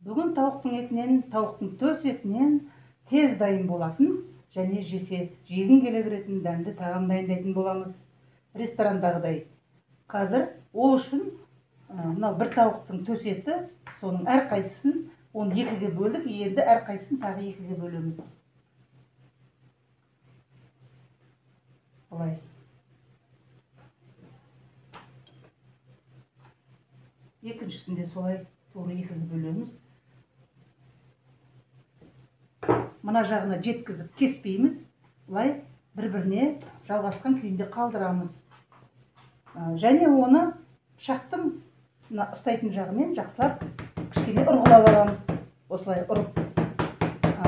Бүгін тауықтың етінен, тауықтың төс етінен тез дайын болатын және жесе жегің келе беретін дәмді тағам дайындайтын боламыз. Ресторандағыдай. Қазір ол үшін мынау бір тауықтың төс еті, соның әрқайсысын 12-ге бөлдік, енді әрқайсысын тағы 2-ге бөлеміз. Олай. Екіншісінде солай тура 2-ге бөлеміз. Мына жағына жеткізіп кеспейміз, бұлай бір-біріне жалғасқан күйінде қалдырамыз. Және оны пышақтың ұстайтын жағымен жақсылап кішкене ұрғылап аламыз. Осылай ұрып.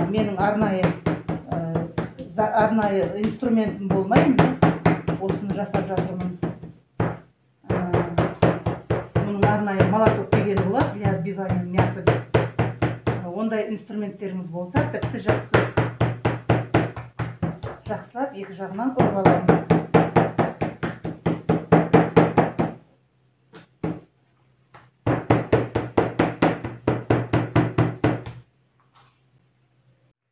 Менің арнайы инструментім болмайды, осыны жасап жатырмын. Мұның арнайы молоток деген болады для отбивания мяса. Ондай инструменттеріміз болса, тіпті жақсылап екі жағынан ұрып аламыз.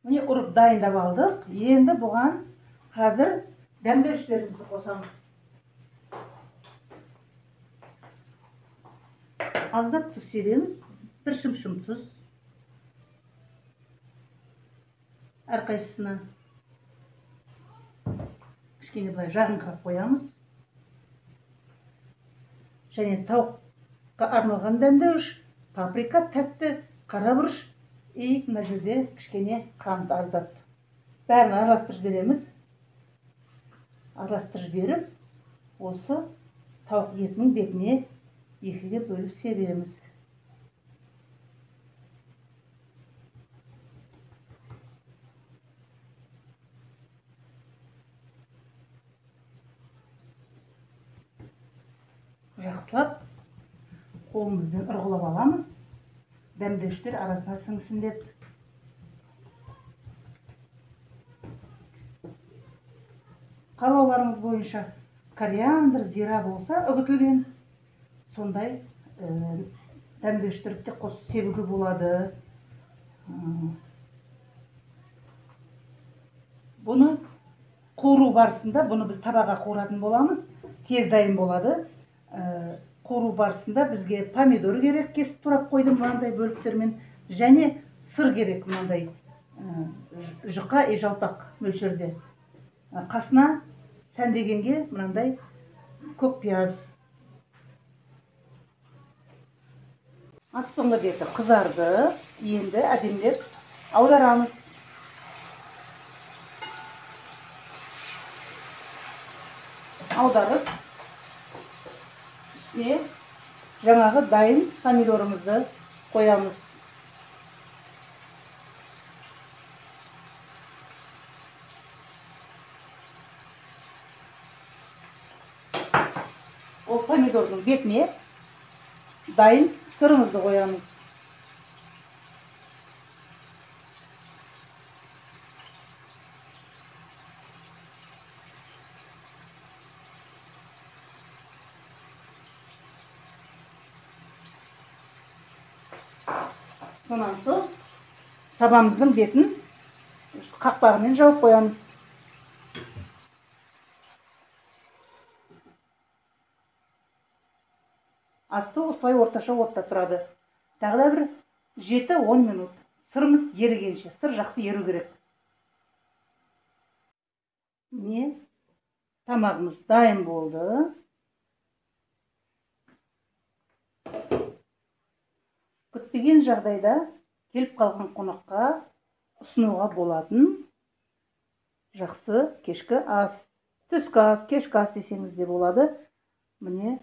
Міне ұрып дайындап алдық. Енді бұған қазір дәмдеушілерімізді қосамыз. Аздап тұз себеміз, бір шым-шым тұз. Әрқайсысына кішкене былай жағыңқырап қоямыз. Және тауыққа арналған дәмдеуіш, паприка, тәтті, қара бұрыш, мына жерде кішкене қант аздап. Бәрін араластырып береміз. Араластырып беріп, осы тауық етінің бетіне 2-ге бөліп себеміз. Жақсылап қолымызбен ұрғылап аламыз. Дәмдеуіштер арасына сіңсін деп. Қалауларыңыз бойынша кориандр, зира болса үгітілген, сондай дәмдеуіштерді қосып себуге болады. Бұны қуыру барысында, бұны біз табаға қуыратын боламыз, тез дайын болады. Қуыру барысында бізге помидор керек, кесіп турап қойдым мынандай бөліктермен, және сыр керек мынандай жұқа жалпақ мөлшерде. Қасына сәндегенге мынандай көк пияз. Астыңғы беті қызарды, енді әдемілеп аударамыз. Аударып, үстіне жаңағы дайын помидорымызды қоямыз. Ол помидордың бетіне дайын сырымызды қоямыз. Сонан соң табамыздың бетін қақпағымен жауып қоямыз. Асты осылай орташа отта тұрады. Тағы да бір 7-10 минут. Сырымыз ерігенше, сыр жақсы еру керек. Міне, тамағымыз дайын болды. Күтпеген жағдайда келіп қалған қонаққа ұсынуға болатын жақсы кешкі ас, түскі ас, кешкі ас десеңіз де болады. Міне